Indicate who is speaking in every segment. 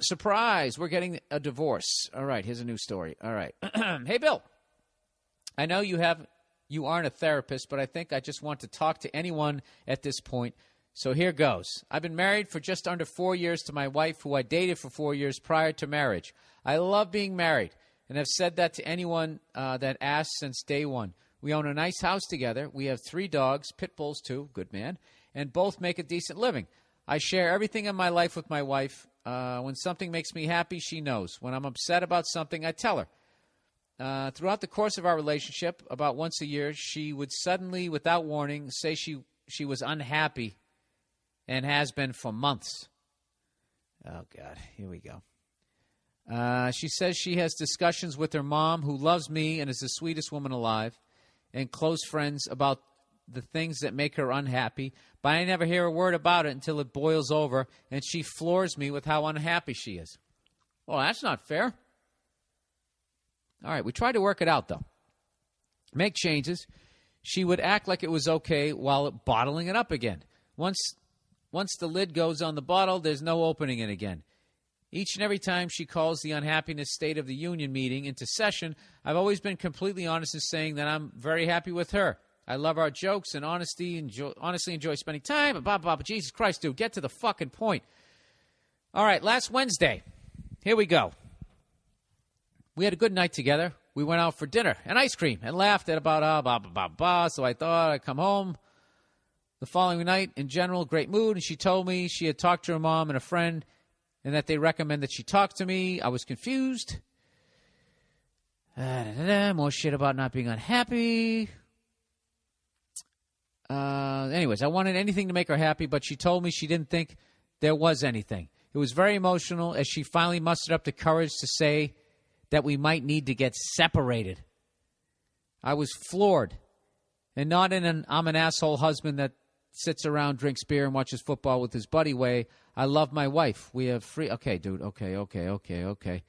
Speaker 1: Surprise, we're getting a divorce. All right, here's a new story. All right. Hey, Bill. I know you aren't a therapist, but I think I just want to talk to anyone at this point. So here goes. I've been married for just under 4 years to my wife, who I dated for 4 years prior to marriage. I love being married and have said that to anyone that asks since day one. We own a nice house together. We have 3 dogs, pit bulls too, good man, and both make a decent living. I share everything in my life with my wife. When something makes me happy, she knows. When I'm upset about something, I tell her. Throughout the course of our relationship, about once a year, she would suddenly, without warning, say she was unhappy and has been for months. Oh, God, here we go. She says she has discussions with her mom, who loves me and is the sweetest woman alive, and close friends about the things that make her unhappy, but I never hear a word about it until it boils over, and she floors me with how unhappy she is. Well, that's not fair. All right, we tried to work it out, though. Make changes. She would act like it was okay while bottling it up again. Once the lid goes on the bottle, there's no opening it again. Each and every time she calls the unhappiness State of the Union meeting into session, I've always been completely honest in saying that I'm very happy with her. I love our jokes and honestly enjoy spending time. Blah, blah, blah. Jesus Christ, dude, get to the fucking point. All right, last Wednesday. Here we go. We had a good night together. We went out for dinner and ice cream and laughed at about blah, blah, blah, blah. So I thought I'd come home. The following night, in general, great mood. And she told me she had talked to her mom and a friend and that they recommend that she talk to me. I was confused. More shit about not being unhappy. Anyways, I wanted anything to make her happy, but she told me she didn't think there was anything. It was very emotional as she finally mustered up the courage to say that we might need to get separated. I was floored, and not in an I'm an asshole husband that sits around, drinks beer, and watches football with his buddy way. I love my wife. We have free... Okay, dude. Okay.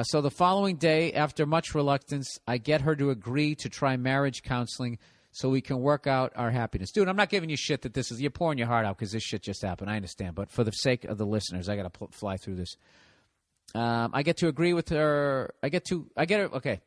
Speaker 1: So the following day, after much reluctance, I get her to agree to try marriage counseling so we can work out our happiness. Dude, I'm not giving you shit that this is... You're pouring your heart out because this shit just happened. I understand. But for the sake of the listeners, I got to fly through this. I get to agree with her. I get her. Okay.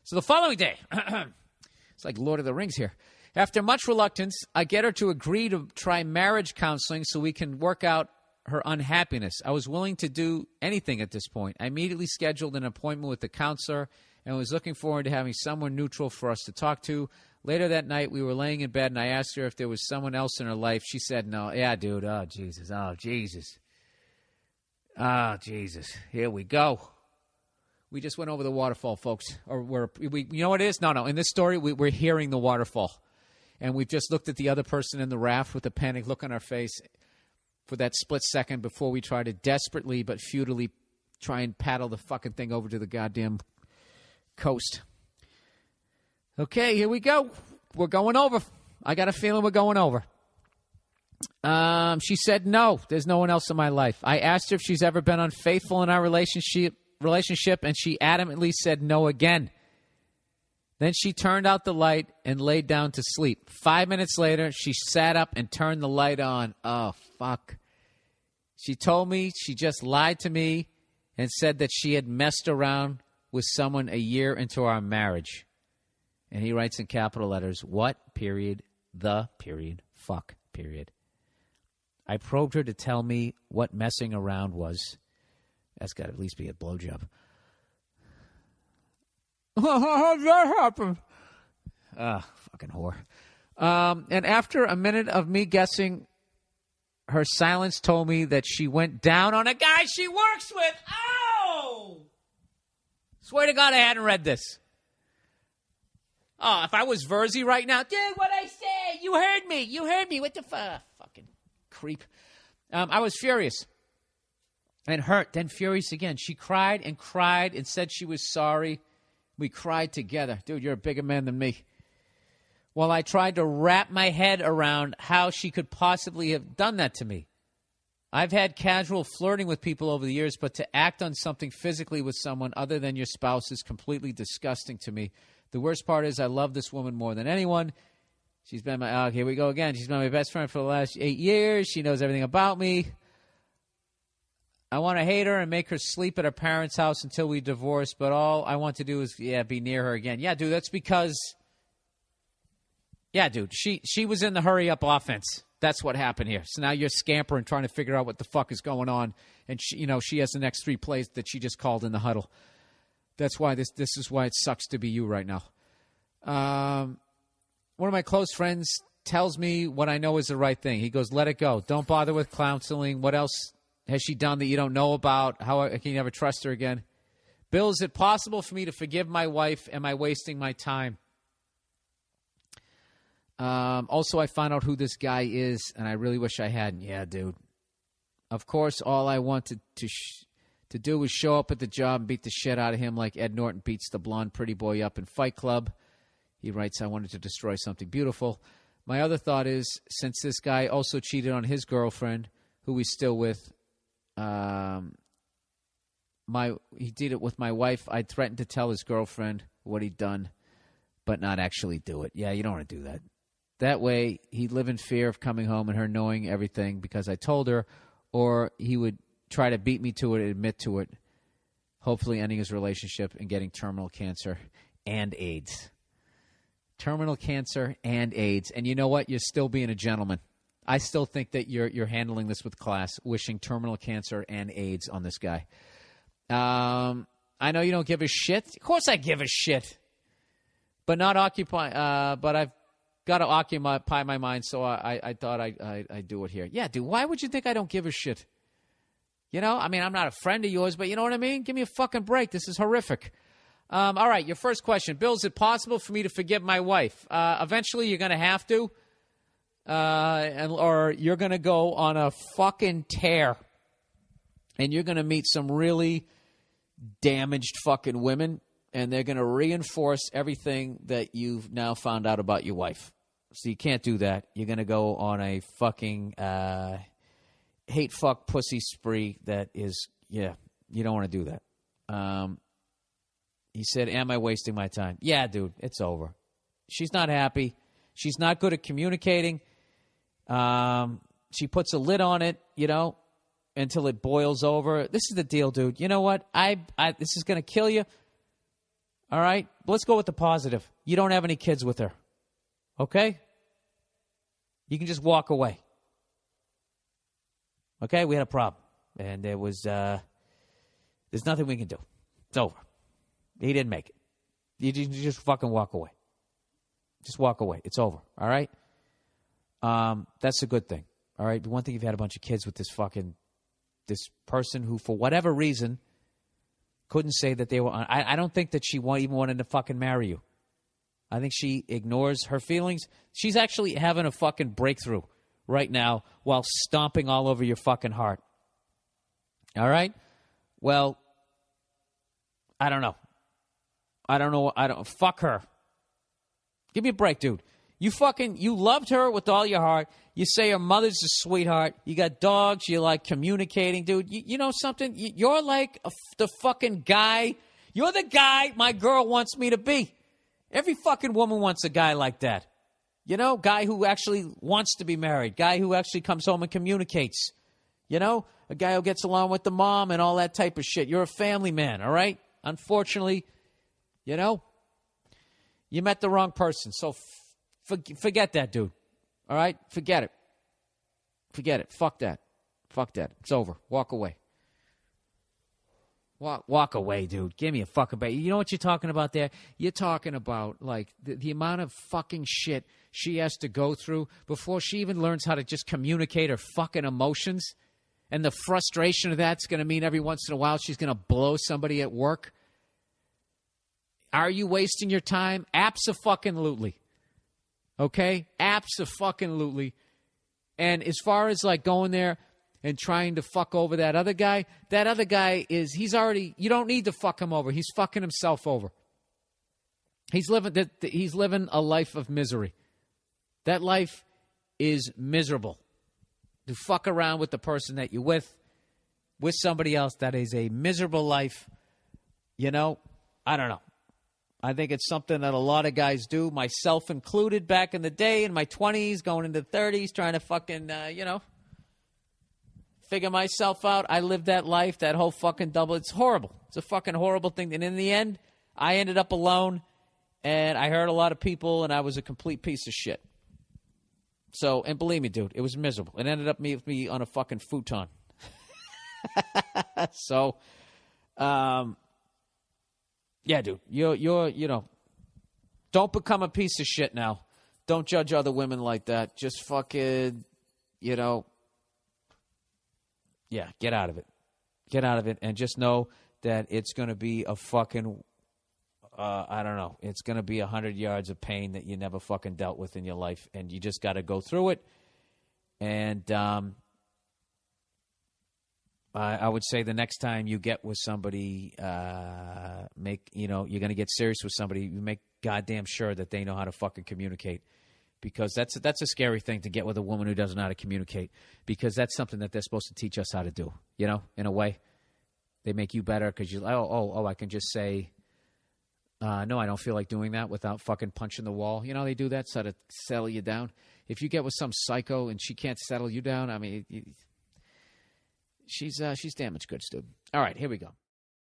Speaker 1: So the following day, it's like Lord of the Rings here. After much reluctance, I get her to agree to try marriage counseling so we can work out her unhappiness. I was willing to do anything at this point. I immediately scheduled an appointment with the counselor and was looking forward to having someone neutral for us to talk to. Later that night, we were laying in bed, and I asked her if there was someone else in her life. She said no. Yeah, dude. Oh, Jesus. Oh, Jesus. Oh, Jesus. Here we go. We just went over the waterfall, folks. Or you know what it is? No. In this story, we're hearing the waterfall. And we've just looked at the other person in the raft with a panic look on our face for that split second before we try to desperately but futilely try and paddle the fucking thing over to the goddamn coast. Okay, here we go. We're going over. I got a feeling we're going over. She said no. There's no one else in my life. I asked her if she's ever been unfaithful in our relationship, and she adamantly said no again. Then she turned out the light and laid down to sleep. 5 minutes later, she sat up and turned the light on. Oh, fuck. She told me she just lied to me and said that she had messed around with someone a year into our marriage. And he writes in capital letters, what, period, the, period, fuck, period. I probed her to tell me what messing around was. That's got to at least be a blowjob. How did that happen? Fucking whore. And after a minute of me guessing, her silence told me that she went down on a guy she works with. Oh! Swear to God I hadn't read this. Oh, if I was Verzi right now, dude, what I say? You heard me. What the fucking creep. I was furious and hurt, then furious again. She cried and said she was sorry. We cried together. Dude, you're a bigger man than me. While I tried to wrap my head around how she could possibly have done that to me. I've had casual flirting with people over the years, but to act on something physically with someone other than your spouse is completely disgusting to me. The worst part is I love this woman more than anyone. She's been my, here we go again. She's been my best friend for the last 8 years. She knows everything about me. I want to hate her and make her sleep at her parents' house until we divorce, but all I want to do is, be near her again. Yeah, dude, that's because, she was in the hurry-up offense. That's what happened here. So now you're scampering, trying to figure out what the fuck is going on, and she has the next 3 plays that she just called in the huddle. That's why this is why it sucks to be you right now. One of my close friends tells me what I know is the right thing. He goes, let it go. Don't bother with counseling. What else has she done that you don't know about? How can you never trust her again? Bill, is it possible for me to forgive my wife? Am I wasting my time? Also, I found out who this guy is, and I really wish I hadn't. Yeah, dude. Of course, all I wanted to do was show up at the job and beat the shit out of him like Ed Norton beats the blonde pretty boy up in Fight Club. He writes, I wanted to destroy something beautiful. My other thought is, since this guy also cheated on his girlfriend, who he's still with, he did it with my wife. I threatened to tell his girlfriend what he'd done, but not actually do it. Yeah, you don't want to do that. That way, he'd live in fear of coming home and her knowing everything because I told her, or he would try to beat me to it and admit to it, hopefully ending his relationship and getting terminal cancer and AIDS. Terminal cancer and AIDS. And you know what? You're still being a gentleman. I still think that you're handling this with class, wishing terminal cancer and AIDS on this guy. I know you don't give a shit. Of course I give a shit. But not occupy. But I've got to occupy my mind, so I thought I'd do it here. Yeah, dude, why would you think I don't give a shit? I'm not a friend of yours, but you know what I mean? Give me a fucking break. This is horrific. All right, your first question. Bill, is it possible for me to forgive my wife? Eventually, you're going to have to. Or you're going to go on a fucking tear. And you're going to meet some really damaged fucking women. And they're going to reinforce everything that you've now found out about your wife. So you can't do that. You're going to go on a fucking hate fuck pussy spree that is, you don't want to do that. He said, am I wasting my time? Yeah, dude, it's over. She's not happy. She's not good at communicating. She puts a lid on it, until it boils over. This is the deal, dude. You know what? This is going to kill you. All right? Let's go with the positive. You don't have any kids with her. Okay? You can just walk away. Okay? We had a problem. And there was, there's nothing we can do. It's over. He didn't make it. You just fucking walk away. Just walk away. It's over. All right? That's a good thing. All right? One thing, you've had a bunch of kids with this person who, for whatever reason, couldn't say that they were on. I don't think that she even wanted to fucking marry you. I think she ignores her feelings. She's actually having a fucking breakthrough right now while stomping all over your fucking heart. All right? Well, I don't know. Fuck her. Give me a break, dude. You loved her with all your heart. You say her mother's a sweetheart. You got dogs. You like communicating, dude. You know something? You're like the fucking guy. You're the guy my girl wants me to be. Every fucking woman wants a guy like that. Guy who actually wants to be married. Guy who actually comes home and communicates. A guy who gets along with the mom and all that type of shit. You're a family man, all right? Unfortunately, you met the wrong person. So forget that, dude. All right? Forget it. Forget it. Fuck that. Fuck that. It's over. Walk away. Walk away, dude. Give me a fucking break. You know what you're talking about there? You're talking about, like, the amount of fucking shit she has to go through before she even learns how to just communicate her fucking emotions. And the frustration of that's going to mean every once in a while she's going to blow somebody at work. Are you wasting your time? Abso-fucking-lutely. Okay? Abso-fucking-lutely. And as far as, like, going there and trying to fuck over that other guy he's already, you don't need to fuck him over. He's fucking himself over. He's living a life of misery. That life is miserable. To fuck around with the person that you're with somebody else, that is a miserable life. I don't know. I think it's something that a lot of guys do, myself included, back in the day, in my 20s, going into 30s, trying to fucking, figure myself out. I lived that life, that whole fucking double. It's horrible. It's a fucking horrible thing. And in the end, I ended up alone, and I hurt a lot of people, and I was a complete piece of shit. So, and believe me, dude, it was miserable. It ended up with me on a fucking futon. So, yeah, dude, you're don't become a piece of shit now. Don't judge other women like that. Just fucking, yeah, get out of it. Get out of it, and just know that it's going to be a fucking, I don't know, it's going to be 100 yards of pain that you never fucking dealt with in your life, and you just got to go through it. And I would say the next time you get with somebody, you're going to get serious with somebody, you make goddamn sure that they know how to fucking communicate. Because that's a scary thing to get with a woman who doesn't know how to communicate. Because that's something that they're supposed to teach us how to do, in a way. They make you better because I can just say, no, I don't feel like doing that without fucking punching the wall. They do that so to settle you down. If you get with some psycho and she can't settle you down, I mean, she's damaged goods, dude. All right, here we go.